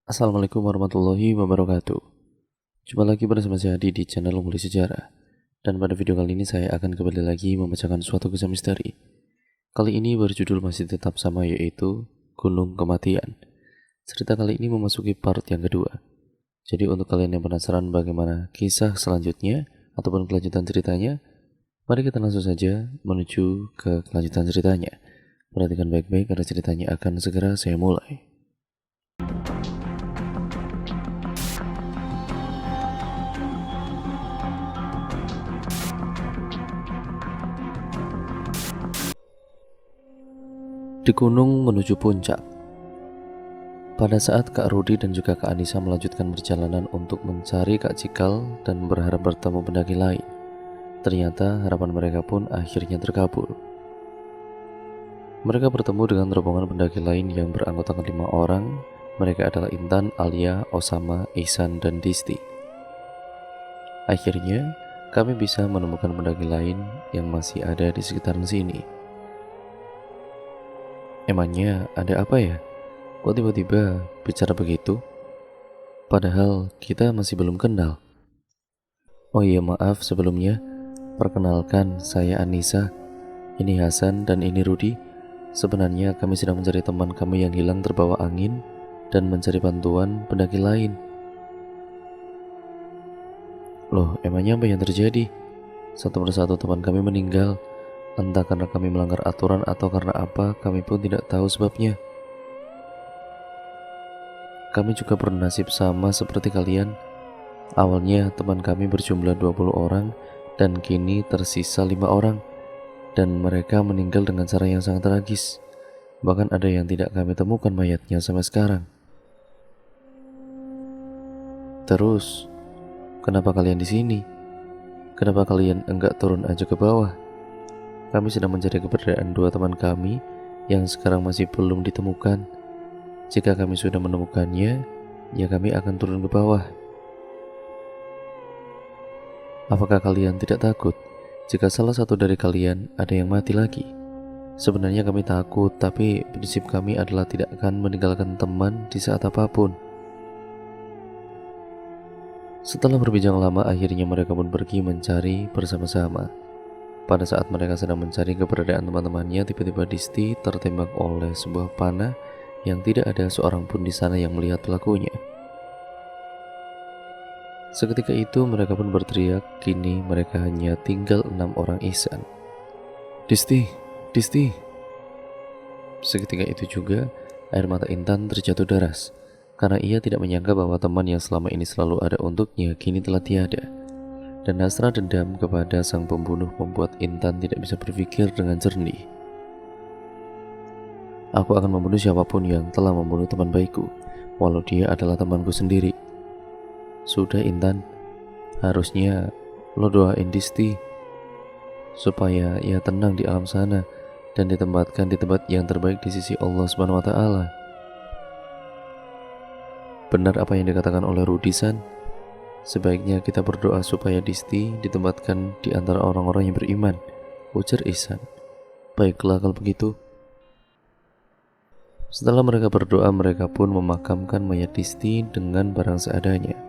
Assalamualaikum warahmatullahi wabarakatuh. Jumpa lagi bersama saya Adi di channel Unguli Sejarah. Dan pada video kali ini saya akan kembali lagi membacakan suatu kisah misteri. Kali ini berjudul masih tetap sama, yaitu Gunung Kematian. Cerita kali ini memasuki part yang kedua. Jadi untuk kalian yang penasaran bagaimana kisah selanjutnya ataupun kelanjutan ceritanya, mari kita langsung saja menuju ke kelanjutan ceritanya. Perhatikan baik-baik karena ceritanya akan segera saya mulai. Di gunung menuju puncak. Pada saat Kak Rudi dan juga Kak Anissa melanjutkan perjalanan untuk mencari Kak Cikal dan berharap bertemu pendaki lain, ternyata harapan mereka pun akhirnya terkabul. Mereka bertemu dengan rombongan pendaki lain yang beranggotakan 5 orang. Mereka adalah Intan, Alia, Osama, Ihsan, dan Disti. Akhirnya, kami bisa menemukan pendaki lain yang masih ada di sekitaran sini. Emangnya ada apa ya? Kok tiba-tiba bicara begitu? Padahal kita masih belum kenal. Oh iya, maaf sebelumnya. Perkenalkan, saya Anissa. Ini Hasan dan ini Rudi. Sebenarnya kami sedang mencari teman kami yang hilang terbawa angin dan mencari bantuan pendaki lain. Loh, emangnya apa yang terjadi? Satu persatu teman kami meninggal. Entah karena kami melanggar aturan atau karena apa, kami pun tidak tahu sebabnya. Kami juga bernasib sama seperti kalian. Awalnya teman kami berjumlah 20 orang dan kini tersisa 5 orang. Dan mereka meninggal dengan cara yang sangat tragis. Bahkan ada yang tidak kami temukan mayatnya sampai sekarang. Terus, kenapa kalian di sini? Kenapa kalian enggak turun aja ke bawah? Kami sedang mencari keberadaan 2 teman kami yang sekarang masih belum ditemukan. Jika kami sudah menemukannya, ya kami akan turun ke bawah. Apakah kalian tidak takut jika salah satu dari kalian ada yang mati lagi? Sebenarnya kami takut, tapi prinsip kami adalah tidak akan meninggalkan teman di saat apapun. Setelah berbincang lama, akhirnya mereka pun pergi mencari bersama-sama. Pada saat mereka sedang mencari keberadaan teman-temannya, tiba-tiba Disti tertembak oleh sebuah panah yang tidak ada seorang pun di sana yang melihat pelakunya. Seketika itu mereka pun berteriak. Kini mereka hanya tinggal 6 orang Ihsan. Disti, Disti. Seketika itu juga air mata Intan terjatuh deras karena ia tidak menyangka bahwa teman yang selama ini selalu ada untuknya kini telah tiada. Dan hasrat dendam kepada sang pembunuh membuat Intan tidak bisa berpikir dengan jernih. Aku akan membunuh siapapun yang telah membunuh teman baikku, walau dia adalah temanku sendiri. Sudah Intan, harusnya lo doain Disti supaya ia tenang di alam sana dan ditempatkan di tempat yang terbaik di sisi Allah Subhanahu wa taala. Benar apa yang dikatakan oleh Rudisan. Sebaiknya kita berdoa supaya Disti ditempatkan di antara orang-orang yang beriman, ujar Ihsan. Baiklah kalau begitu. Setelah mereka berdoa, mereka pun memakamkan mayat Disti dengan barang seadanya.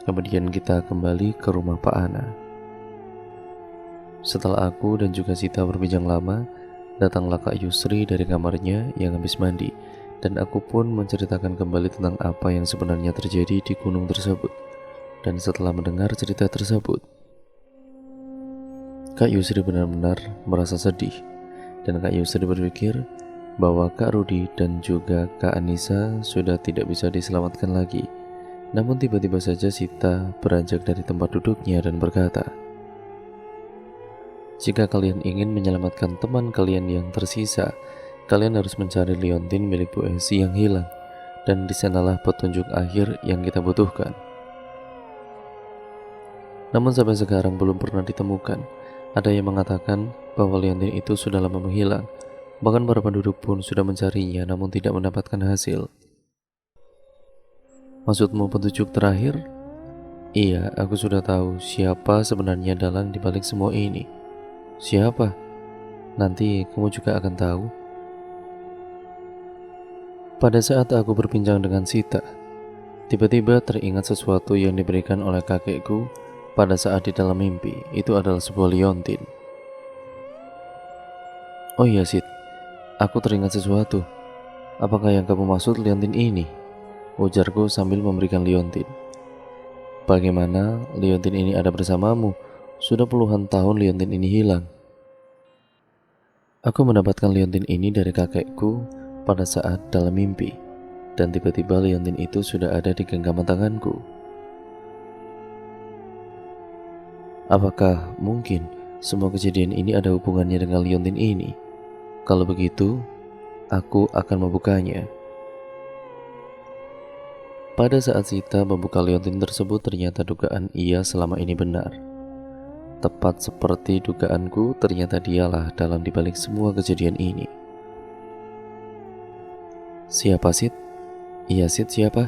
Kemudian kita kembali ke rumah Pak Ana. Setelah aku dan juga Sita berbincang lama, datanglah Kak Yusri dari kamarnya yang habis mandi, dan aku pun menceritakan kembali tentang apa yang sebenarnya terjadi di gunung tersebut. Dan setelah mendengar cerita tersebut, Kak Yusri benar-benar merasa sedih. Dan Kak Yusri berpikir bahwa Kak Rudi dan juga Kak Anissa sudah tidak bisa diselamatkan lagi. Namun tiba-tiba saja Sita beranjak dari tempat duduknya dan berkata, jika kalian ingin menyelamatkan teman kalian yang tersisa, kalian harus mencari liontin milik Bu Esi yang hilang. Dan di sanalah petunjuk akhir yang kita butuhkan. Namun sampai sekarang belum pernah ditemukan. Ada yang mengatakan bahwa liontin itu sudah lama menghilang. Bahkan para penduduk pun sudah mencarinya namun tidak mendapatkan hasil. Maksudmu petunjuk terakhir? Iya, aku sudah tahu siapa sebenarnya dalang dibalik semua ini. Siapa? Nanti kamu juga akan tahu. Pada saat aku berbincang dengan Sita, tiba-tiba teringat sesuatu yang diberikan oleh kakekku pada saat di dalam mimpi. Itu adalah sebuah liontin. Oh iya Sit, aku teringat sesuatu. Apakah yang kamu maksud liontin ini? Ujarku sambil memberikan liontin. Bagaimana liontin ini ada bersamamu? Sudah puluhan tahun liontin ini hilang. Aku mendapatkan liontin ini dari kakekku pada saat dalam mimpi, dan tiba-tiba liontin itu sudah ada di genggaman tanganku. Apakah mungkin semua kejadian ini ada hubungannya dengan liontin ini? Kalau begitu, aku akan membukanya. Pada saat Sita membuka liontin tersebut, ternyata dugaan ia selama ini benar. Tepat seperti dugaanku, ternyata dialah dalam dibalik semua kejadian ini. Siapa Sid? Iya Sid, siapa?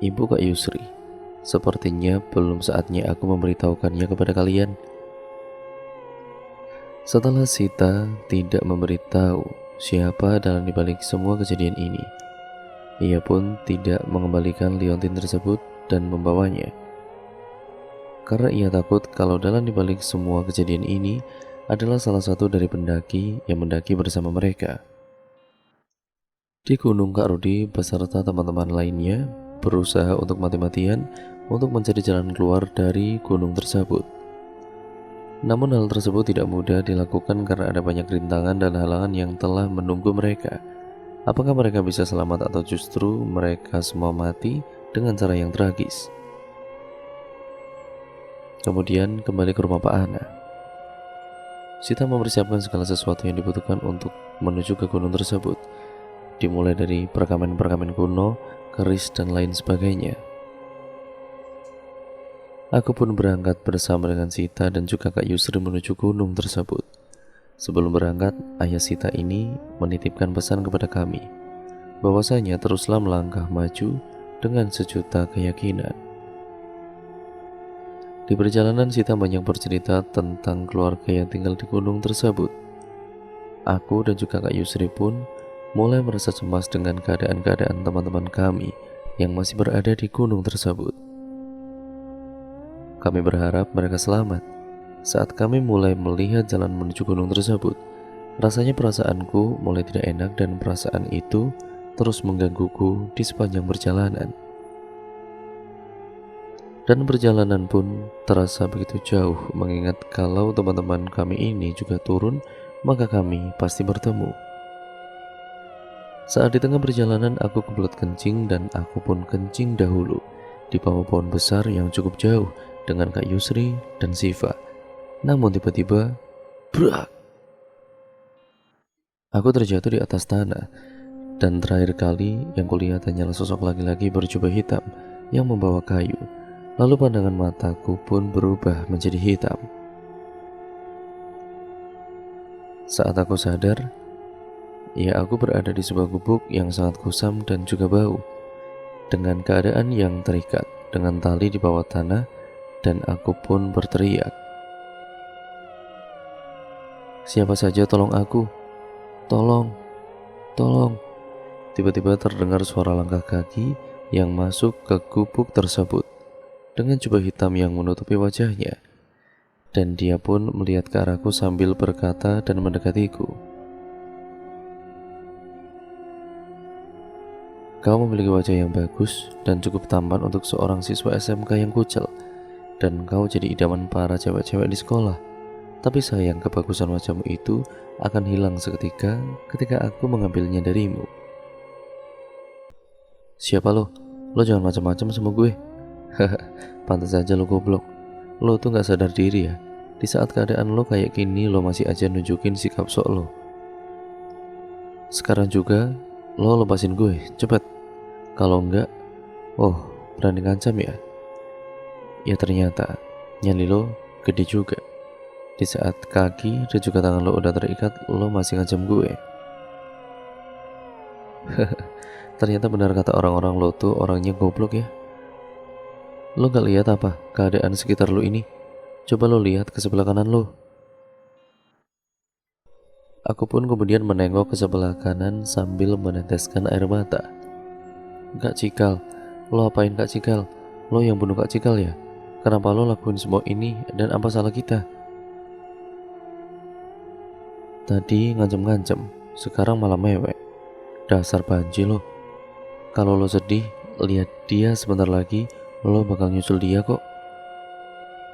Ibu Kak Yusri. Sepertinya belum saatnya aku memberitahukannya kepada kalian. Setelah Sita tidak memberitahu siapa dalam dibalik semua kejadian ini, ia pun tidak mengembalikan liontin tersebut dan membawanya. Karena ia takut kalau dalam dibalik semua kejadian ini adalah salah satu dari pendaki yang mendaki bersama mereka. Di Gunung Kak Rudi beserta teman-teman lainnya berusaha untuk mati-matian untuk mencari jalan keluar dari gunung tersebut. Namun hal tersebut tidak mudah dilakukan karena ada banyak rintangan dan halangan yang telah menunggu mereka. Apakah mereka bisa selamat atau justru mereka semua mati dengan cara yang tragis? Kemudian kembali ke rumah Pak Ana. Sita mempersiapkan segala sesuatu yang dibutuhkan untuk menuju ke gunung tersebut, dimulai dari perkamen-perkamen kuno, keris, dan lain sebagainya. Aku pun berangkat bersama dengan Sita dan juga Kak Yusri menuju gunung tersebut. Sebelum berangkat, ayah Sita ini menitipkan pesan kepada kami, bahwasanya teruslah melangkah maju dengan sejuta keyakinan. Di perjalanan Sita banyak bercerita tentang keluarga yang tinggal di gunung tersebut. Aku dan juga Kak Yusri pun mulai merasa cemas dengan keadaan-keadaan teman-teman kami yang masih berada di gunung tersebut. Kami berharap mereka selamat. Saat kami mulai melihat jalan menuju gunung tersebut, rasanya perasaanku mulai tidak enak dan perasaan itu terus menggangguku di sepanjang perjalanan. Dan perjalanan pun terasa begitu jauh, mengingat kalau teman-teman kami ini juga turun, maka kami pasti bertemu. Saat di tengah perjalanan aku kebelet kencing dan aku pun kencing dahulu di bawah pohon besar yang cukup jauh dengan Kak Yusri dan Siva. Namun tiba-tiba, brak! Aku terjatuh di atas tanah, dan terakhir kali yang kulihat hanyalah sosok laki-laki berjubah hitam yang membawa kayu. Lalu pandangan mataku pun berubah menjadi hitam. Saat aku sadar, ya aku berada di sebuah gubuk yang sangat kusam dan juga bau, dengan keadaan yang terikat dengan tali di bawah tanah, dan aku pun berteriak, "Siapa saja tolong aku, tolong, tolong." Tiba-tiba terdengar suara langkah kaki yang masuk ke gubuk tersebut dengan jubah hitam yang menutupi wajahnya, dan dia pun melihat ke arahku sambil berkata dan mendekatiku, "Kau memiliki wajah yang bagus dan cukup tampan untuk seorang siswa SMK yang kucel, dan kau jadi idaman para cewek-cewek di sekolah. Tapi sayang, kebagusan wajahmu itu akan hilang seketika ketika aku mengambilnya darimu." "Siapa lo? Lo jangan macam-macam sama gue." Haha, pantas aja lo goblok. Lo tuh gak sadar diri ya. Di saat keadaan lo kayak gini, lo masih aja nunjukin sikap sok lo. Sekarang juga lo lepasin gue, cepet. Kalau enggak, oh berani ngancam ya? Ya ternyata nyali lo gede juga. Di saat kaki dan juga tangan lo udah terikat, lo masih ngancam gue. Ternyata benar kata orang-orang, lo tuh orangnya goblok ya. Lo gak lihat apa keadaan sekitar lo ini? Coba lo lihat ke sebelah kanan lo. Aku pun kemudian menengok ke sebelah kanan sambil meneteskan air mata. Kak Cikal, lo apain Kak Cikal? Lo yang bunuh Kak Cikal ya? Kenapa lo lakuin semua ini dan apa salah kita? Tadi ngancem-ngancem, sekarang malah mewek. Dasar banci lo. Kalau lo sedih, lihat dia sebentar lagi, lo bakal nyusul dia kok.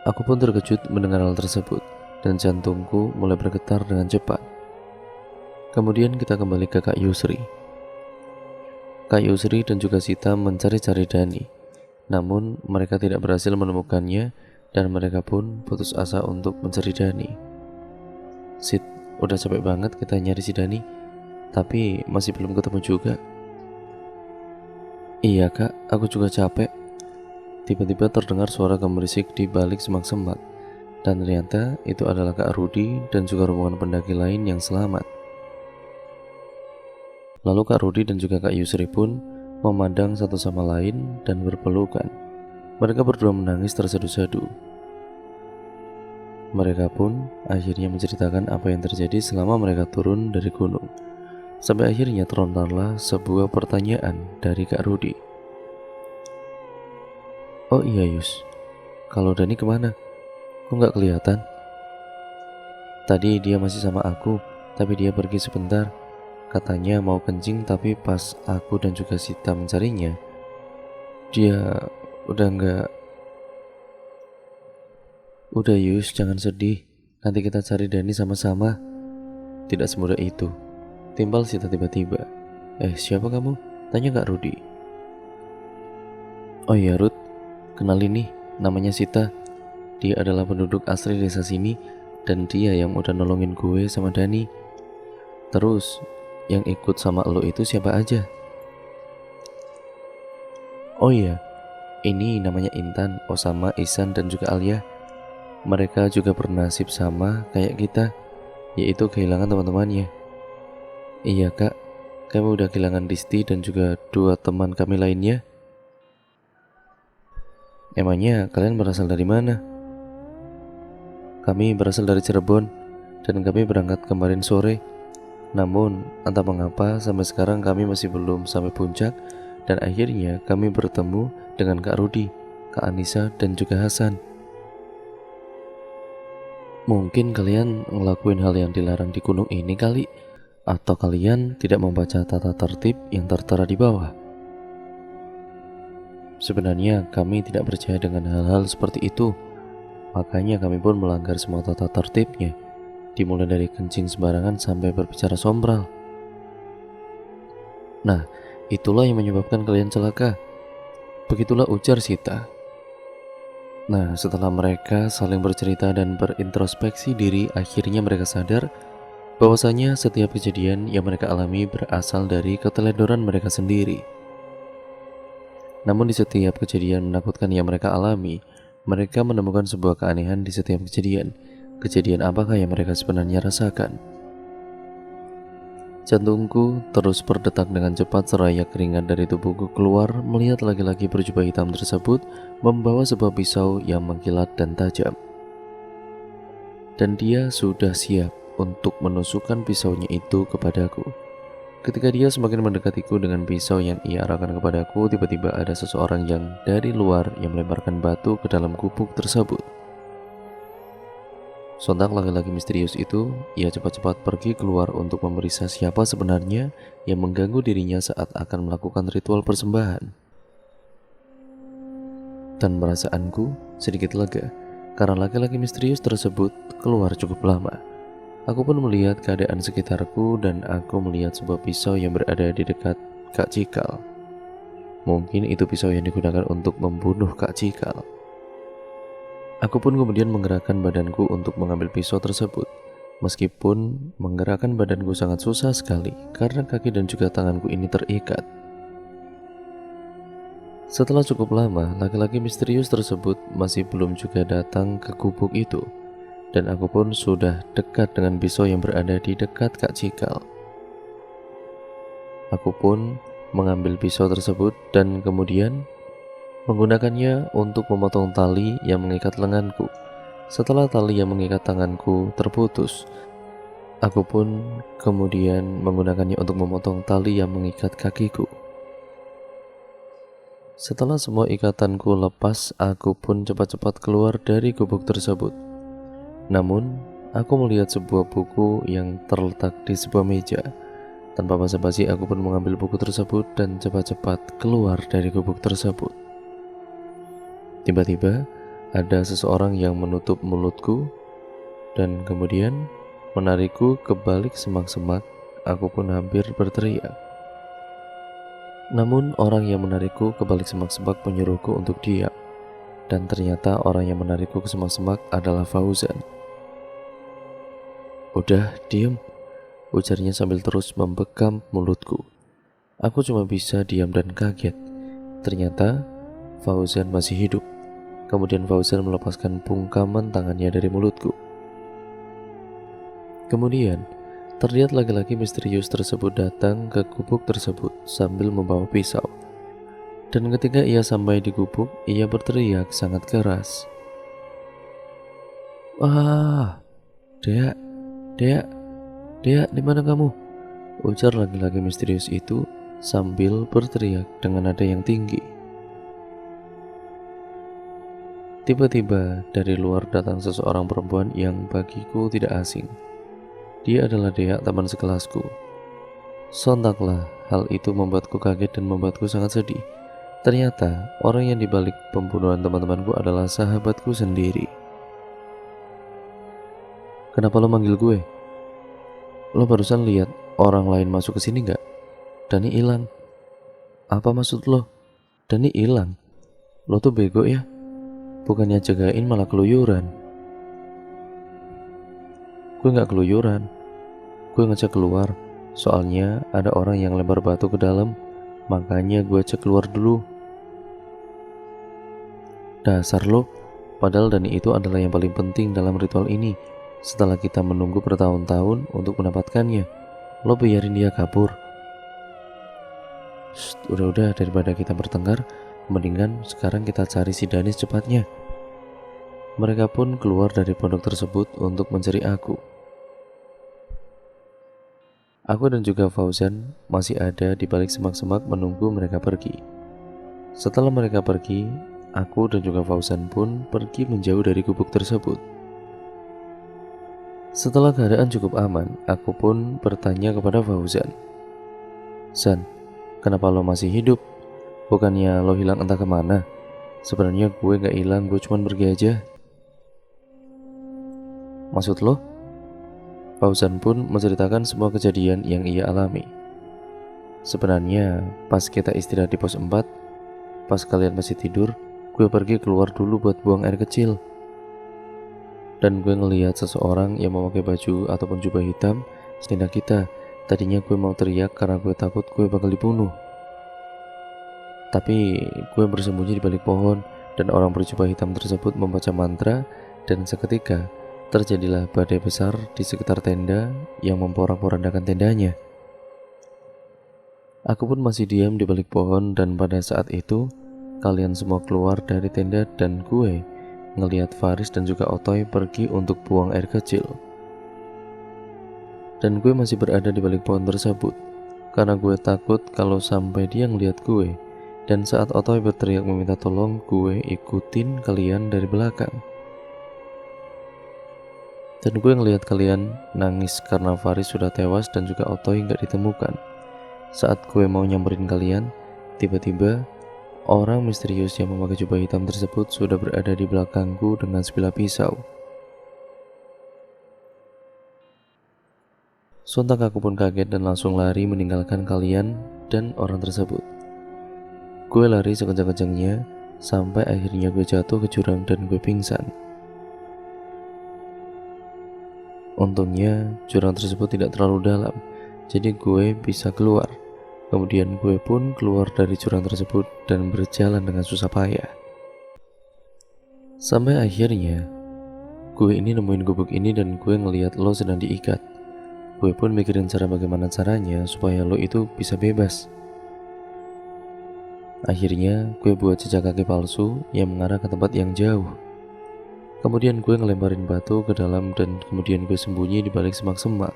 Aku pun terkejut mendengar hal tersebut dan jantungku mulai bergetar dengan cepat. Kemudian kita kembali ke Kak Yusri. Kak Yusri dan juga Sita mencari-cari Dani. Namun mereka tidak berhasil menemukannya dan mereka pun putus asa untuk mencari Dani. Sit, udah capek banget kita nyari si Dani, tapi masih belum ketemu juga. Iya kak, aku juga capek. Tiba-tiba terdengar suara gemerisik di balik semak-semak, dan ternyata itu adalah Kak Rudi dan juga rombongan pendaki lain yang selamat. Lalu Kak Rudi dan juga Kak Yusri pun memandang satu sama lain dan berpelukan. Mereka berdua menangis terseduh-seduh. Mereka pun akhirnya menceritakan apa yang terjadi selama mereka turun dari gunung. Sampai akhirnya terlontarlah sebuah pertanyaan dari Kak Rudi. Oh iya Yus, kalau Dani kemana? Kok nggak kelihatan? Tadi dia masih sama aku, tapi dia pergi sebentar. Katanya mau kencing, tapi pas aku dan juga Sita mencarinya, dia udah nggak. Udah Yus, jangan sedih. Nanti kita cari Dani sama-sama. Tidak semudah itu, timbal Sita tiba-tiba. Siapa kamu? Tanya Kak Rudi. Oh iya Rud, kenalin nih, namanya Sita. Dia adalah penduduk asli desa sini, dan dia yang udah nolongin gue sama Dani. Terus, yang ikut sama lo itu siapa aja? Oh iya, ini namanya Intan, Osama, Ihsan, dan juga Alia. Mereka juga bernasib sama kayak kita, yaitu kehilangan teman-temannya. Iya kak, kami udah kehilangan Disti dan juga 2 teman kami lainnya. Emangnya kalian berasal dari mana? Kami berasal dari Cirebon, dan kami berangkat kemarin sore. Namun, entah mengapa sampai sekarang kami masih belum sampai puncak, dan akhirnya kami bertemu dengan Kak Rudi, Kak Anissa, dan juga Hasan. Mungkin kalian ngelakuin hal yang dilarang di gunung ini kali, atau kalian tidak membaca tata tertib yang tertera di bawah. Sebenarnya kami tidak percaya dengan hal-hal seperti itu, makanya kami pun melanggar semua tata tertibnya, dimulai dari kencing sembarangan sampai berbicara sombral. Nah, itulah yang menyebabkan kalian celaka. Begitulah ujar Sita. Nah, setelah mereka saling bercerita dan berintrospeksi diri, akhirnya mereka sadar bahwasanya setiap kejadian yang mereka alami berasal dari keteledoran mereka sendiri. Namun di setiap kejadian menakutkan yang mereka alami, mereka menemukan sebuah keanehan di setiap kejadian. Kejadian apakah yang mereka sebenarnya rasakan? Jantungku terus berdetak dengan cepat seraya keringat dari tubuhku keluar melihat laki-laki berjubah hitam tersebut membawa sebuah pisau yang mengkilat dan tajam. Dan dia sudah siap untuk menusukkan pisaunya itu kepadaku. Ketika dia semakin mendekatiku dengan pisau yang ia arahkan kepadaku, tiba-tiba ada seseorang yang dari luar yang melemparkan batu ke dalam gubuk tersebut. Sontak laki-laki misterius itu, ia cepat-cepat pergi keluar untuk memeriksa siapa sebenarnya yang mengganggu dirinya saat akan melakukan ritual persembahan. Dan perasaanku sedikit lega, karena laki-laki misterius tersebut keluar cukup lama. Aku pun melihat keadaan sekitarku dan aku melihat sebuah pisau yang berada di dekat Kak Cikal. Mungkin itu pisau yang digunakan untuk membunuh Kak Cikal. Aku pun kemudian menggerakkan badanku untuk mengambil pisau tersebut. Meskipun menggerakkan badanku sangat susah sekali karena kaki dan juga tanganku ini terikat. Setelah cukup lama, laki-laki misterius tersebut masih belum juga datang ke gubuk itu. Dan aku pun sudah dekat dengan pisau yang berada di dekat Kak Cikal. Aku pun mengambil pisau tersebut dan kemudian menggunakannya untuk memotong tali yang mengikat lenganku. Setelah tali yang mengikat tanganku terputus, Aku pun kemudian menggunakannya untuk memotong tali yang mengikat kakiku. Setelah semua ikatanku lepas, aku pun cepat-cepat keluar dari gubuk tersebut. Namun, aku melihat sebuah buku yang terletak di sebuah meja. Tanpa basa-basi, aku pun mengambil buku tersebut dan cepat-cepat keluar dari gubuk tersebut. Tiba-tiba, ada seseorang yang menutup mulutku dan kemudian menarikku ke balik semak-semak. Aku pun hampir berteriak. Namun orang yang menarikku ke balik semak-semak menyuruhku untuk diam. Dan ternyata orang yang menarikku ke semak-semak adalah Fauzan. "Udah, diam," ujarnya sambil terus membekam mulutku. Aku cuma bisa diam dan kaget. Ternyata Fauzan masih hidup. Kemudian Fauzan melepaskan bungkaman tangannya dari mulutku. Kemudian terlihat laki-laki misterius tersebut datang ke gubuk tersebut sambil membawa pisau. Dan ketika ia sampai di gubuk, ia berteriak sangat keras. "Wah, Dea, Dea, Dea, di mana kamu?" ujar laki-laki misterius itu sambil berteriak dengan nada yang tinggi. Tiba-tiba dari luar datang seseorang perempuan yang bagiku tidak asing. Dia adalah Dea, teman sekelasku. Sontaklah hal itu membuatku kaget dan membuatku sangat sedih. Ternyata orang yang dibalik pembunuhan teman-temanku adalah sahabatku sendiri. "Kenapa lo manggil gue? Lo barusan lihat orang lain masuk ke sini gak? Dani hilang." "Apa maksud lo? Dani hilang? Lo tuh bego ya? Bukannya jagain malah keluyuran." "Gue gak keluyuran. Gue ngecek keluar. Soalnya ada orang yang lempar batu ke dalam. Makanya gue cek keluar dulu." "Dasar lo, padahal Dani itu adalah yang paling penting dalam ritual ini. Setelah kita menunggu bertahun-tahun untuk mendapatkannya, lo biarin dia kabur." "Shh, udah-udah, daripada kita bertengkar, mendingan sekarang kita cari si Dani secepatnya." Mereka pun keluar dari pondok tersebut untuk mencari aku. Aku dan juga Fauzan masih ada di balik semak-semak menunggu mereka pergi. Setelah mereka pergi, aku dan juga Fauzan pun pergi menjauh dari gubuk tersebut. Setelah keadaan cukup aman, aku pun bertanya kepada Fauzan, "San, kenapa lo masih hidup? Bukannya lo hilang entah kemana?" "Sebenarnya gue gak hilang, gue cuma pergi aja." "Maksud lo?" Fauzan pun menceritakan semua kejadian yang ia alami. "Sebenarnya pas kita istirahat di pos 4, pas kalian masih tidur, gue pergi keluar dulu buat buang air kecil. Dan gue ngelihat seseorang yang memakai baju ataupun jubah hitam setindak kita. Tadinya gue mau teriak karena gue takut gue bakal dibunuh. Tapi gue bersembunyi di balik pohon dan orang berjubah hitam tersebut membaca mantra dan seketika terjadilah badai besar di sekitar tenda yang memporak-porandakan tendanya. Aku pun masih diam di balik pohon dan pada saat itu kalian semua keluar dari tenda dan gue ngelihat Faris dan juga Otoy pergi untuk buang air kecil. Dan gue masih berada di balik pohon tersebut karena gue takut kalau sampai dia ngelihat gue. Dan saat Otoy berteriak meminta tolong, gue ikutin kalian dari belakang. Dan gue ngelihat kalian nangis karena Faris sudah tewas dan juga Otoy gak ditemukan. Saat gue mau nyamperin kalian, tiba-tiba orang misterius yang memakai jubah hitam tersebut sudah berada di belakangku dengan sebilah pisau. Sontak aku pun kaget dan langsung lari meninggalkan kalian dan orang tersebut. Gue lari sekencang-kencangnya sampai akhirnya gue jatuh ke jurang dan gue pingsan. Untungnya jurang tersebut tidak terlalu dalam, jadi gue bisa keluar. Kemudian gue pun keluar dari jurang tersebut dan berjalan dengan susah payah. Sampai akhirnya gue ini nemuin gubuk ini dan gue ngelihat lo sedang diikat. Gue pun mikirin bagaimana caranya supaya lo itu bisa bebas. Akhirnya gue buat jejak kaki palsu yang mengarah ke tempat yang jauh. Kemudian gue ngelemparin batu ke dalam dan kemudian gue sembunyi di balik semak-semak.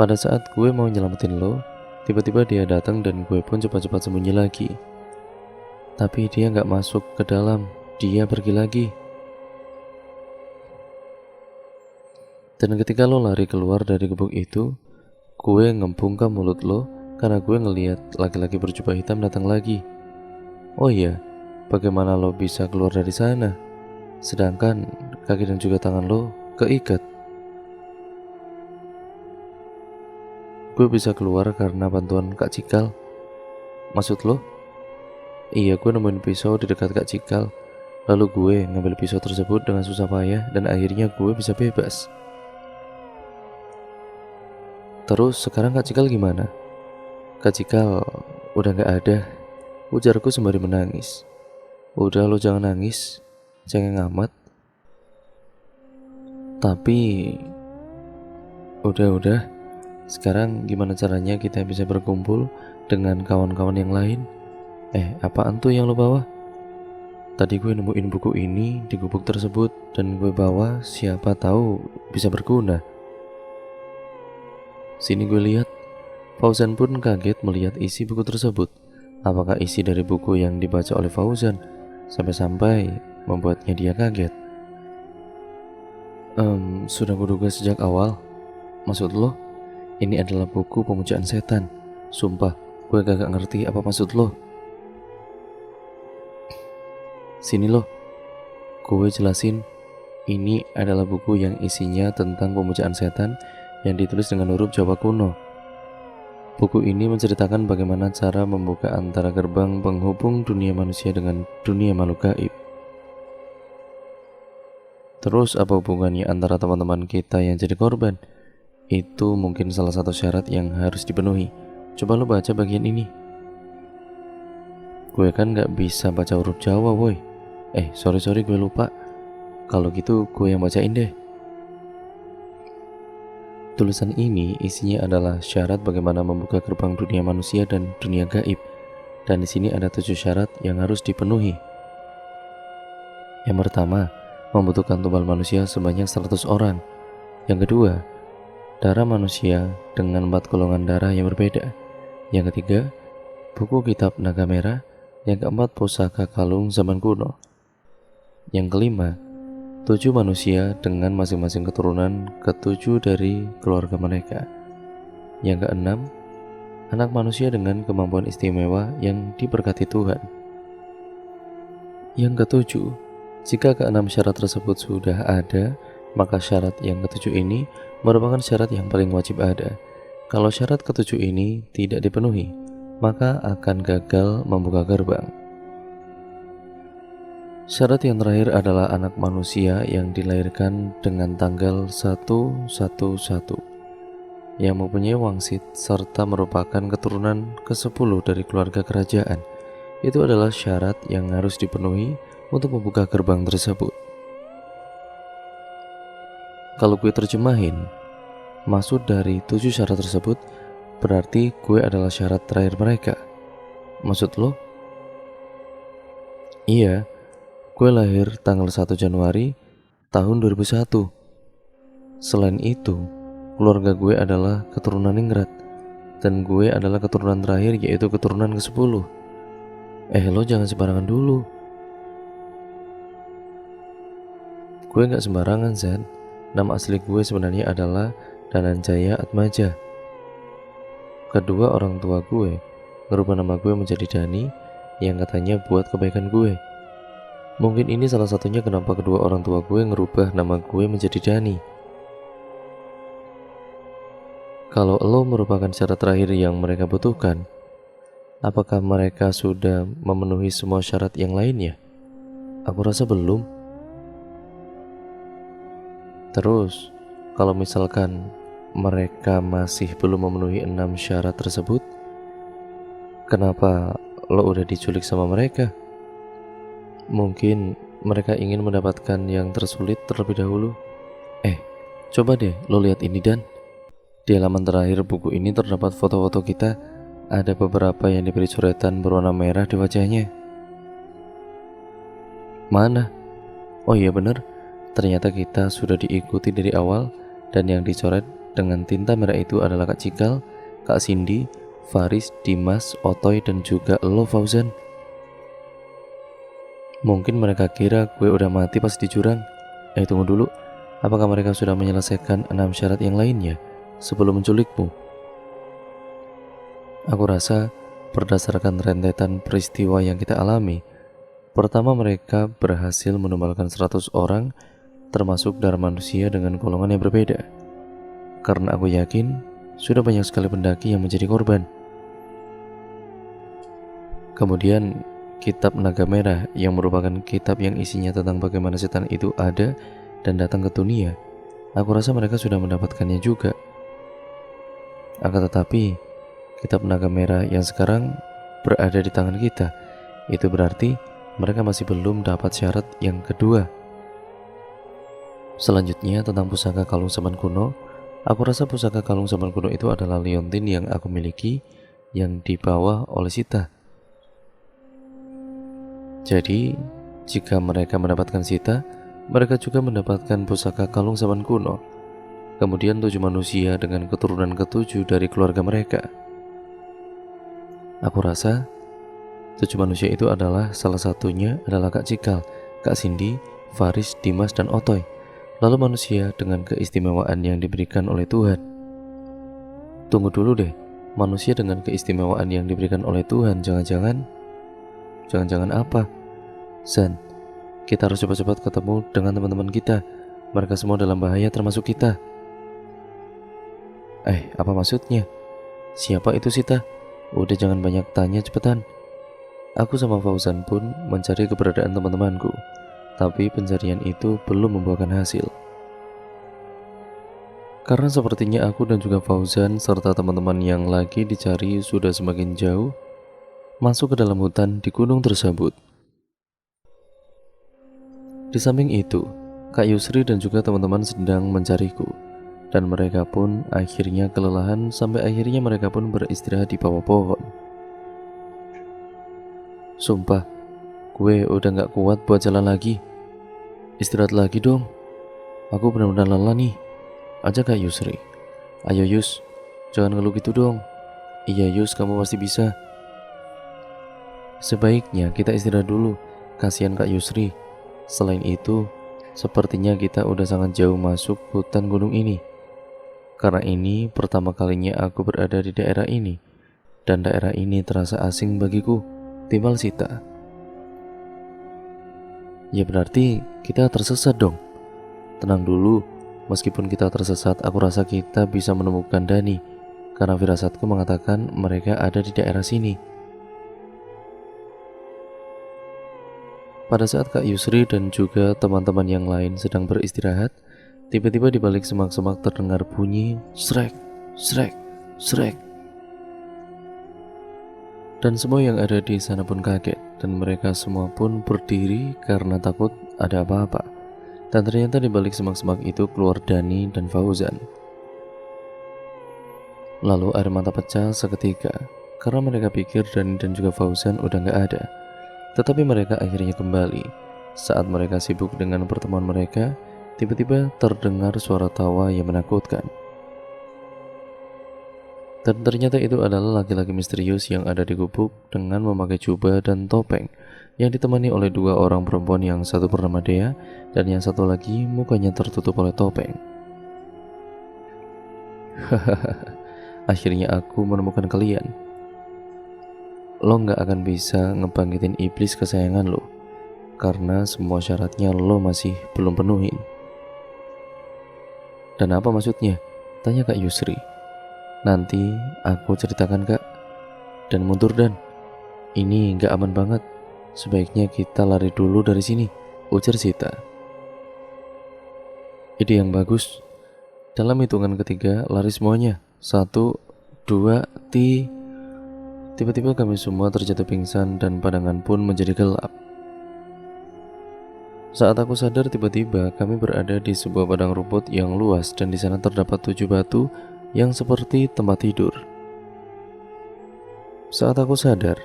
Pada saat gue mau nyelamatin lo, tiba-tiba dia datang dan gue pun cepat-cepat sembunyi lagi. Tapi dia nggak masuk ke dalam, dia pergi lagi. Dan ketika lo lari keluar dari gubuk itu, gue ngembungkam mulut lo karena gue ngeliat laki-laki berjubah hitam datang lagi. Oh iya, bagaimana lo bisa keluar dari sana? Sedangkan kaki dan juga tangan lo keikat. Gue bisa keluar karena bantuan Kak Cikal. Maksud lo? Iya, gue nemuin pisau di dekat Kak Cikal. Lalu gue ngambil pisau tersebut dengan susah payah dan akhirnya gue bisa bebas. Terus sekarang Kak Cikal gimana? Kak Cikal udah gak ada, ujarku sembari menangis. Udah lo jangan nangis, jangan ngamat. Tapi udah. Sekarang gimana caranya kita bisa berkumpul dengan kawan-kawan yang lain? Apaan tuh yang lo bawa? Tadi gue nemuin buku ini di gubuk tersebut dan gue bawa, siapa tahu bisa berguna. Sini gue lihat. Fauzan pun kaget melihat isi buku tersebut. Apakah isi dari buku yang dibaca oleh Fauzan? Sampai-sampai membuatnya dia kaget. Sudah kuduga sejak awal. Maksud lo? Ini adalah buku pemujaan setan. Sumpah, gue gak ngerti apa maksud lo. Sini lo, gue jelasin. Ini adalah buku yang isinya tentang pemujaan setan yang ditulis dengan huruf Jawa kuno. Buku ini menceritakan bagaimana cara membuka antara gerbang penghubung dunia manusia dengan dunia makhluk gaib. Terus apa hubungannya antara teman-teman kita yang jadi korban? Itu mungkin salah satu syarat yang harus dipenuhi. Coba lo baca bagian ini. Gue kan gak bisa baca huruf Jawa woy. Sorry gue lupa. Kalau gitu gue yang bacain deh. Tulisan ini isinya adalah syarat bagaimana membuka gerbang dunia manusia dan dunia gaib. Dan di sini ada 7 syarat yang harus dipenuhi. Yang pertama, membutuhkan tumbal manusia sebanyak 100 orang. Yang kedua, darah manusia dengan 4 golongan darah yang berbeda. Yang ketiga, buku kitab naga merah. Yang keempat, pusaka kalung zaman kuno. Yang kelima, 7 manusia dengan masing-masing keturunan ke-7 dari keluarga mereka. Yang keenam, anak manusia dengan kemampuan istimewa yang diberkati Tuhan. Yang ketujuh, jika keenam syarat tersebut sudah ada, maka syarat yang ketujuh ini merupakan syarat yang paling wajib ada. Kalau syarat ketujuh ini tidak dipenuhi, maka akan gagal membuka gerbang. Syarat yang terakhir adalah anak manusia yang dilahirkan dengan tanggal 111 yang mempunyai wangsit serta merupakan keturunan ke-10 dari keluarga kerajaan. Itu adalah syarat yang harus dipenuhi untuk membuka gerbang tersebut. Kalau gue terjemahin, maksud dari 7 syarat tersebut berarti gue adalah syarat terakhir mereka. Maksud lo? Iya. Gue lahir tanggal 1 Januari tahun 2001. Selain itu, keluarga gue adalah keturunan ningrat, dan gue adalah keturunan terakhir, yaitu keturunan ke-10. Lo jangan sembarangan dulu. Gue gak sembarangan, Zan. Nama asli gue sebenarnya adalah Dananjaya Atmaja. Kedua orang tua gue ngerubah nama gue menjadi Dani yang katanya buat kebaikan gue. Mungkin ini salah satunya kenapa kedua orang tua gue ngerubah nama gue menjadi Dani. Kalau lo merupakan syarat terakhir yang mereka butuhkan, apakah mereka sudah memenuhi semua syarat yang lainnya? Aku rasa belum. Terus, kalau misalkan mereka masih belum memenuhi 6 syarat tersebut, kenapa lo udah diculik sama mereka? Mungkin mereka ingin mendapatkan yang tersulit terlebih dahulu. Coba deh lo lihat ini, Dan. Di halaman terakhir buku ini terdapat foto-foto kita. Ada beberapa yang diberi coretan berwarna merah di wajahnya. Mana? Oh iya bener, ternyata kita sudah diikuti dari awal dan yang dicoret dengan tinta merah itu adalah Kak Cikal, Kak Cindy, Faris, Dimas, Otoy, dan juga lo Fauzan. Mungkin mereka kira gue udah mati pas di jurang. Tunggu dulu, apakah mereka sudah menyelesaikan 6 syarat yang lainnya sebelum menculikmu? Aku rasa berdasarkan rentetan peristiwa yang kita alami, pertama mereka berhasil menumbalkan 100 orang termasuk darah manusia dengan golongan yang berbeda. Karena aku yakin sudah banyak sekali pendaki yang menjadi korban. Kemudian kitab Naga Merah yang merupakan kitab yang isinya tentang bagaimana setan itu ada dan datang ke dunia. Aku rasa mereka sudah mendapatkannya juga. Akan tetapi kitab Naga Merah yang sekarang berada di tangan kita, itu berarti mereka masih belum dapat syarat yang kedua. Selanjutnya tentang pusaka kalung zaman kuno. Aku rasa pusaka kalung zaman kuno itu adalah liontin yang aku miliki yang dibawa oleh Sita. Jadi, jika mereka mendapatkan Sita, mereka juga mendapatkan pusaka kalung zaman kuno. Kemudian 7 manusia dengan keturunan ke-7 dari keluarga mereka. Aku rasa 7 manusia itu adalah salah satunya adalah Kak Cikal, Kak Cindy, Faris, Dimas, dan Otoy. Lalu manusia dengan keistimewaan yang diberikan oleh Tuhan. Tunggu dulu deh, manusia dengan keistimewaan yang diberikan oleh Tuhan, jangan-jangan apa? San, kita harus cepat-cepat ketemu dengan teman-teman kita. Mereka semua dalam bahaya termasuk kita. Apa maksudnya? Siapa itu Sita? Udah jangan banyak tanya, cepetan. Aku sama Fauzan pun mencari keberadaan teman-temanku, tapi pencarian itu belum membuahkan hasil. Karena sepertinya aku dan juga Fauzan serta teman-teman yang lagi dicari sudah semakin jauh masuk ke dalam hutan di gunung tersebut. Di samping itu, Kak Yusri dan juga teman-teman sedang mencariku, dan mereka pun akhirnya kelelahan sampai akhirnya mereka pun beristirahat di bawah pohon. Sumpah, gue udah gak kuat buat jalan lagi. Istirahat lagi dong. Aku benar-benar lelah nih. Ajak Kak Yusri. Ayo Yus, jangan ngeluh gitu dong. Iya Yus, kamu pasti bisa. Sebaiknya kita istirahat dulu. Kasihan Kak Yusri. Selain itu, sepertinya kita udah sangat jauh masuk hutan gunung ini. Karena ini pertama kalinya aku berada di daerah ini, dan daerah ini terasa asing bagiku, timbal Sita. Ya berarti kita tersesat dong. Tenang dulu, meskipun kita tersesat, aku rasa kita bisa menemukan Dani, karena firasatku mengatakan mereka ada di daerah sini. Pada saat Kak Yusri dan juga teman-teman yang lain sedang beristirahat, tiba-tiba di balik semak-semak terdengar bunyi srek, srek, srek. Dan semua yang ada di sana pun kaget, dan mereka semua pun berdiri karena takut ada apa-apa. Dan ternyata di balik semak-semak itu keluar Dani dan Fauzan. Lalu air mata pecah seketika, karena mereka pikir Dani dan juga Fauzan udah gak ada. Tetapi mereka akhirnya kembali. Saat mereka sibuk dengan pertemuan mereka, tiba-tiba terdengar suara tawa yang menakutkan. Dan ternyata itu adalah laki-laki misterius yang ada di gubuk dengan memakai jubah dan topeng, yang ditemani oleh 2 orang perempuan, yang satu bernama Dea dan yang satu lagi mukanya tertutup oleh topeng. Hahaha, akhirnya aku menemukan kalian. Lo gak akan bisa ngebangkitin iblis kesayangan lo, karena semua syaratnya lo masih belum penuhin. Dan apa maksudnya? Tanya Kak Yusri. Nanti aku ceritakan Kak. Dan mundur Dan, ini gak aman banget. Sebaiknya kita lari dulu dari sini, ujar Sita. Ide yang bagus. Dalam hitungan ketiga, lari semuanya. 1, 2, Tiba-tiba kami semua terjatuh pingsan dan pandangan pun menjadi gelap. Saat aku sadar, tiba-tiba kami berada di sebuah padang rumput yang luas, dan di sana terdapat 7 batu yang seperti tempat tidur. Saat aku sadar,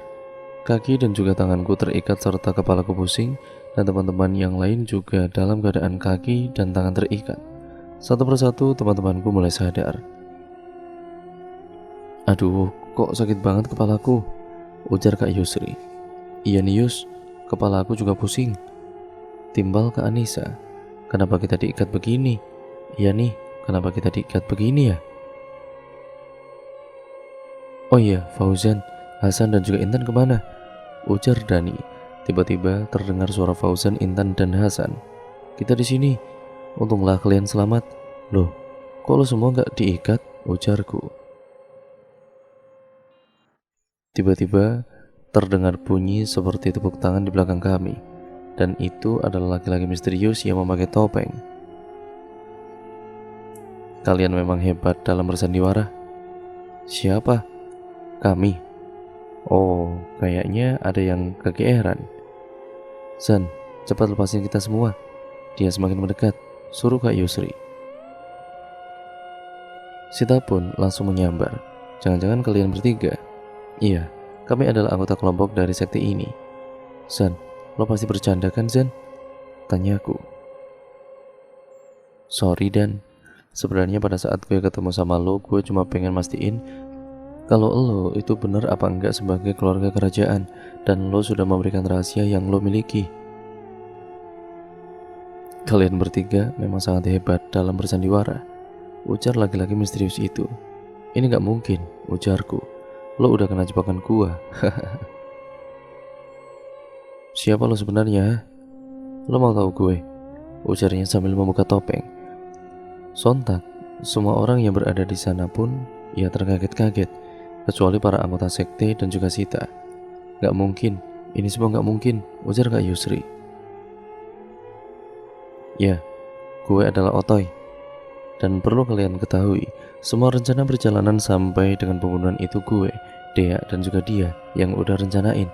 kaki dan juga tanganku terikat serta kepalaku pusing, dan teman-teman yang lain juga dalam keadaan kaki dan tangan terikat. Satu persatu teman-temanku mulai sadar. "Aduh, kok sakit banget kepalaku," ujar Kak Yusri. "Iya nih Yus, kepala aku juga pusing," timbal Kak Anissa. "Kenapa kita diikat begini?" "Iya nih, kenapa kita diikat begini ya?" "Oh iya, Fauzan, Hasan dan juga Intan kemana?" ujar Dani. Tiba-tiba terdengar suara Fauzan, Intan, dan Hasan. "Kita di sini. Untunglah kalian selamat." "Loh, kok lo semua gak diikat?" ujarku. Tiba-tiba terdengar bunyi seperti tepuk tangan di belakang kami, dan itu adalah laki-laki misterius yang memakai topeng. "Kalian memang hebat dalam bersandiwara." "Siapa?" "Kami." "Oh, kayaknya ada yang kegeeran." "San, cepat lepasin kita semua. Dia semakin mendekat," suruh Kak Yusri. Sita pun langsung menyambar. "Jangan-jangan kalian bertiga?" "Iya, kami adalah anggota kelompok dari sekte ini." "San, lo pasti bercanda kan, Zan?" tanyaku. "Sorry Dan, sebenarnya pada saat gue ketemu sama lo, gue cuma pengen mastiin kalau lo itu bener apa enggak sebagai keluarga kerajaan, dan lo sudah memberikan rahasia yang lo miliki." "Kalian bertiga memang sangat hebat dalam bersandiwara," ujar laki-laki misterius itu. "Ini gak mungkin," ujarku. "Lo udah kena jebakan gua." "Siapa lo sebenarnya? Lo mau tahu gue?" ujarnya sambil membuka topeng. Sontak, semua orang yang berada di sana pun ya terkaget-kaget, kecuali para anggota sekte dan juga Sita. "Gak mungkin, ini semua gak mungkin," ujar Kak Yusri. "Ya, gue adalah Otoy. Dan perlu kalian ketahui, semua rencana perjalanan sampai dengan pembunuhan itu gue, Dea, dan juga dia yang udah rencanain,"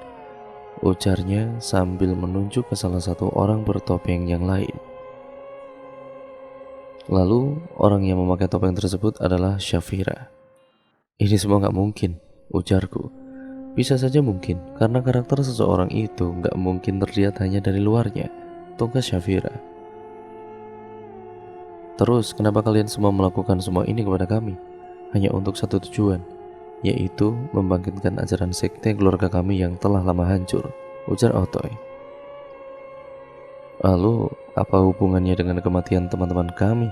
ujarnya sambil menunjuk ke salah satu orang bertopeng yang lain. Lalu orang yang memakai topeng tersebut adalah Syafira. "Ini semua gak mungkin," ujarku. "Bisa saja mungkin, karena karakter seseorang itu gak mungkin terlihat hanya dari luarnya," tungkas Syafira. "Terus kenapa kalian semua melakukan semua ini kepada kami? Hanya untuk satu tujuan, yaitu membangkitkan ajaran sekte keluarga kami yang telah lama hancur," ujar Otoy. "Lalu apa hubungannya dengan kematian teman-teman kami?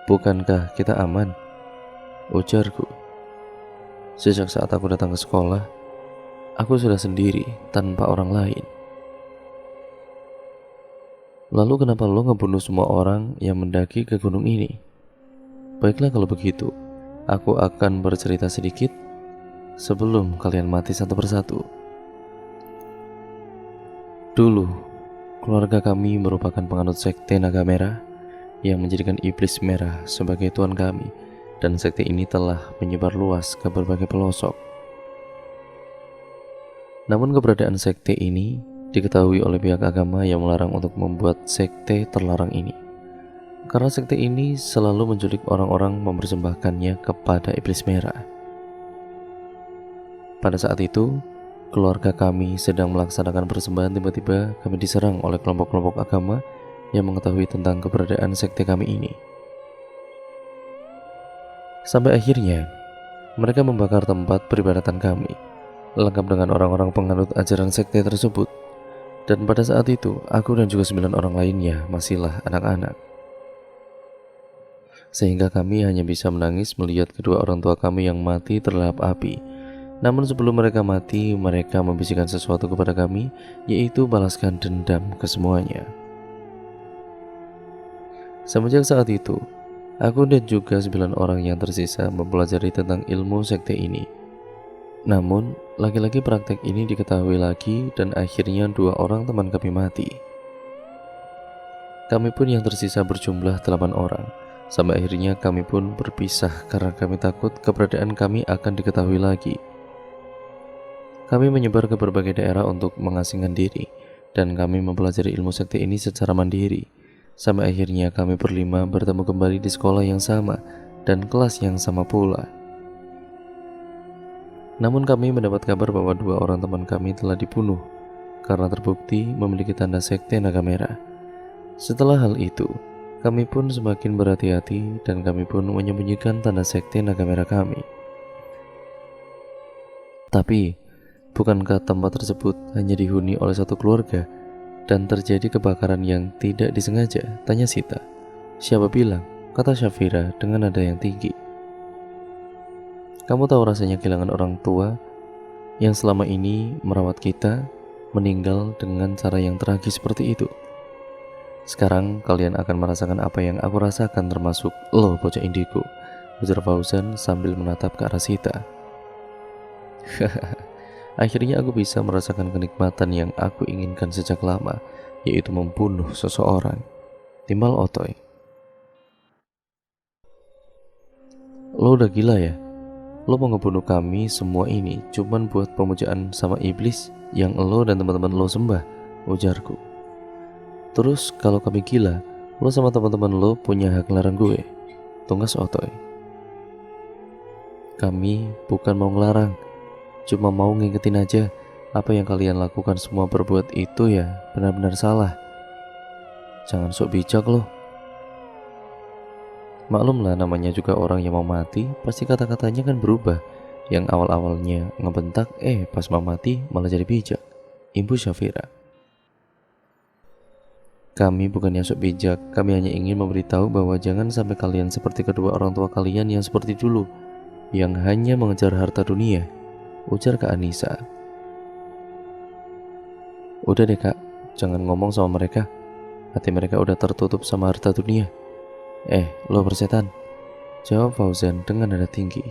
Bukankah kita aman?" ujarku. "Sejak saat aku datang ke sekolah, aku sudah sendiri tanpa orang lain." "Lalu kenapa lo ngebunuh semua orang yang mendaki ke gunung ini?" "Baiklah kalau begitu, aku akan bercerita sedikit sebelum kalian mati satu persatu. Dulu, keluarga kami merupakan penganut sekte naga merah yang menjadikan iblis merah sebagai tuan kami, dan sekte ini telah menyebar luas ke berbagai pelosok. Namun keberadaan sekte ini diketahui oleh pihak agama yang melarang untuk membuat sekte terlarang ini, karena sekte ini selalu menculik orang-orang mempersembahkannya kepada iblis merah. Pada saat itu, keluarga kami sedang melaksanakan persembahan. Tiba-tiba kami diserang oleh kelompok-kelompok agama yang mengetahui tentang keberadaan sekte kami ini. Sampai akhirnya mereka membakar tempat peribadatan kami, lengkap dengan orang-orang penganut ajaran sekte tersebut. Dan pada saat itu, aku dan juga 9 orang lainnya masihlah anak-anak. Sehingga kami hanya bisa menangis melihat kedua orang tua kami yang mati terlahap api. Namun sebelum mereka mati, mereka membisikkan sesuatu kepada kami, yaitu balaskan dendam ke semuanya. Semenjak saat itu, aku dan juga 9 orang yang tersisa mempelajari tentang ilmu sekte ini. Namun, lagi-lagi praktek ini diketahui lagi dan akhirnya 2 orang teman kami mati. Kami pun yang tersisa berjumlah 8 orang. Sampai akhirnya kami pun berpisah karena kami takut keberadaan kami akan diketahui lagi. Kami menyebar ke berbagai daerah untuk mengasingkan diri, dan kami mempelajari ilmu sekte ini secara mandiri. Sampai akhirnya kami berlima bertemu kembali di sekolah yang sama dan kelas yang sama pula. Namun kami mendapat kabar bahwa 2 orang teman kami telah dibunuh karena terbukti memiliki tanda sekte naga merah. Setelah hal itu, Kami pun semakin berhati-hati dan kami pun menyembunyikan tanda sekte naga merah kami. Tapi, bukankah tempat tersebut hanya dihuni oleh satu keluarga dan terjadi kebakaran yang tidak disengaja? Tanya Sita. Siapa bilang? Kata Syafira dengan nada yang tinggi. Kamu tahu rasanya kehilangan orang tua yang selama ini merawat kita meninggal dengan cara yang tragis seperti itu. Sekarang kalian akan merasakan apa yang aku rasakan, termasuk lo bocah indigo, ujar Fauzan sambil menatap ke arah Sita. Akhirnya aku bisa merasakan kenikmatan yang aku inginkan sejak lama, yaitu membunuh seseorang. Timbal Otoy. Lo udah gila ya? Lo mau ngebunuh kami semua ini cuman buat pemujaan sama iblis yang lo dan teman-teman lo sembah, ujarku. Terus kalau kami gila, lo sama teman-teman lo punya hak larang gue, tunggas Otoy. Kami bukan mau ngelarang, cuma mau ngingetin aja apa yang kalian lakukan semua berbuat itu ya benar-benar salah. Jangan sok bijak lo. Maklumlah namanya juga orang yang mau mati, pasti kata-katanya kan berubah. Yang awal-awalnya ngebentak, pas mau mati malah jadi bijak. Ibu Syafira. Kami bukan yang sok bijak, kami hanya ingin memberitahu bahwa jangan sampai kalian seperti kedua orang tua kalian yang seperti dulu, yang hanya mengejar harta dunia, ujar Kak Anissa. Udah deh Kak, jangan ngomong sama mereka. Hati mereka udah tertutup sama harta dunia. Lo persetan, jawab Fauzan dengan nada tinggi.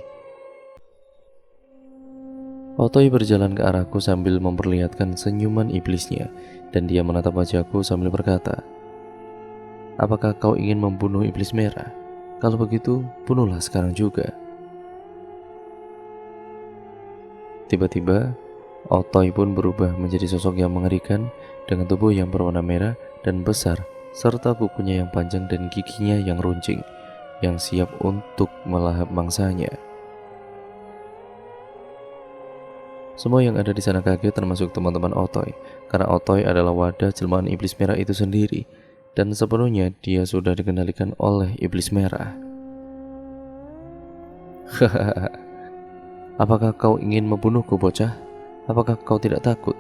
Otoy berjalan ke arahku sambil memperlihatkan senyuman iblisnya, dan dia menatap wajahku sambil berkata, apakah kau ingin membunuh iblis merah? Kalau begitu, bunuhlah sekarang juga. Tiba-tiba, Otoy pun berubah menjadi sosok yang mengerikan dengan tubuh yang berwarna merah dan besar, serta kukunya yang panjang dan giginya yang runcing, yang siap untuk melahap mangsanya. Semua yang ada di sana kaget, termasuk teman-teman Otoy, karena Otoy adalah wadah jelmaan iblis merah itu sendiri, dan sepenuhnya dia sudah dikendalikan oleh iblis merah. Hahaha, apakah kau ingin membunuhku bocah? Apakah kau tidak takut?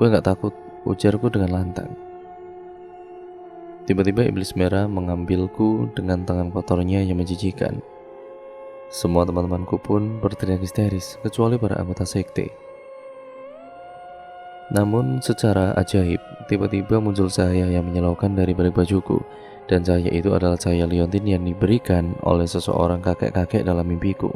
Gue gak takut, ujarku dengan lantang. Tiba-tiba iblis merah mengambilku dengan tangan kotornya yang menjijikan. Semua teman-temanku pun berteriak histeris, kecuali para anggota sekte. Namun secara ajaib, tiba-tiba muncul cahaya yang menyilaukan dari balik bajuku, dan cahaya itu adalah cahaya liontin yang diberikan oleh seseorang kakek-kakek dalam mimpiku.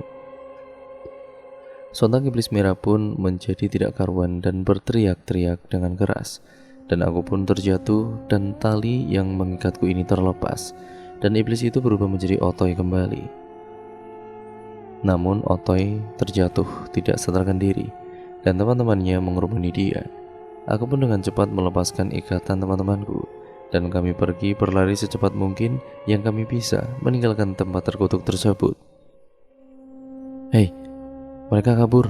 Sontak iblis merah pun menjadi tidak karuan dan berteriak-teriak dengan keras, dan aku pun terjatuh dan tali yang mengikatku ini terlepas, dan iblis itu berubah menjadi Otoy kembali. Namun Otoy terjatuh tidak sadarkan diri, dan teman-temannya mengerumuni dia. Aku pun dengan cepat melepaskan ikatan teman-temanku, dan kami pergi berlari secepat mungkin yang kami bisa meninggalkan tempat terkutuk tersebut. Hei, mereka kabur,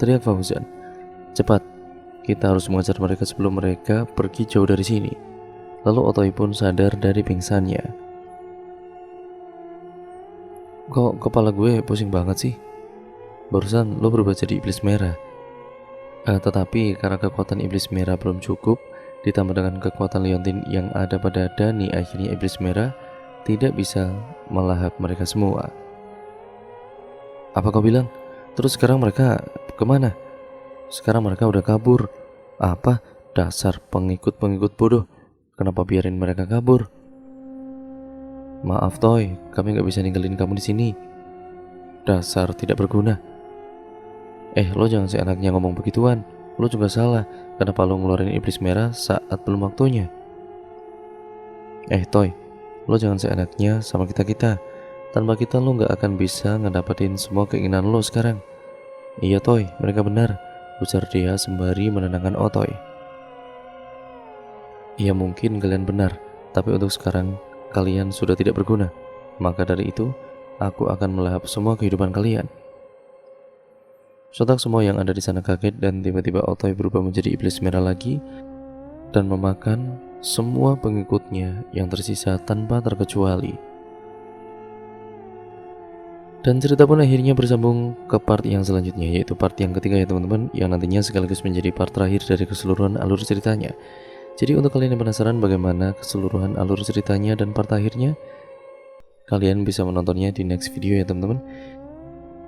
teriak Fauzan. Cepat, kita harus mengejar mereka sebelum mereka pergi jauh dari sini. Lalu Otoy pun sadar dari pingsannya. Kok kepala gue pusing banget sih? Barusan lo berubah jadi iblis merah. Tetapi karena kekuatan iblis merah belum cukup, ditambah dengan kekuatan liontin yang ada pada Dani, akhirnya iblis merah tidak bisa melahap mereka semua. Apa kau bilang? Terus sekarang mereka kemana? Sekarang mereka udah kabur. Apa? Dasar pengikut-pengikut bodoh. Kenapa biarin mereka kabur? Maaf Toy, kami gak bisa ninggalin kamu di sini. Dasar tidak berguna. Lo jangan seenaknya ngomong begituan. Lo juga salah. Kenapa lo ngeluarin iblis merah saat belum waktunya? Toy, lo jangan seenaknya sama kita-kita. Tanpa kita lo gak akan bisa ngedapetin semua keinginan lo sekarang. Iya Toy, mereka benar, ujar dia sembari menenangkan Otoy. Iya mungkin kalian benar, tapi untuk sekarang kalian sudah tidak berguna. Maka dari itu, aku akan melahap semua kehidupan kalian. Sontak semua yang ada di sana kaget, dan tiba-tiba Otoy berubah menjadi iblis merah lagi dan memakan semua pengikutnya yang tersisa tanpa terkecuali. Dan cerita pun akhirnya bersambung ke part yang selanjutnya, yaitu part yang ketiga ya teman-teman, yang nantinya sekaligus menjadi part terakhir dari keseluruhan alur ceritanya. Jadi untuk kalian yang penasaran bagaimana keseluruhan alur ceritanya dan part akhirnya, kalian bisa menontonnya di next video ya teman-teman.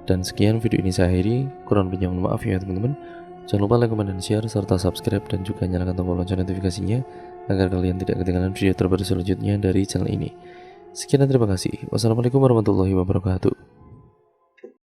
Dan sekian video ini saya akhiri, kurang lebihnya mohon maaf ya teman-teman. Jangan lupa like, comment, dan share, serta subscribe dan juga nyalakan tombol lonceng notifikasinya agar kalian tidak ketinggalan video terbaru selanjutnya dari channel ini. Sekian dan terima kasih. Wassalamualaikum warahmatullahi wabarakatuh.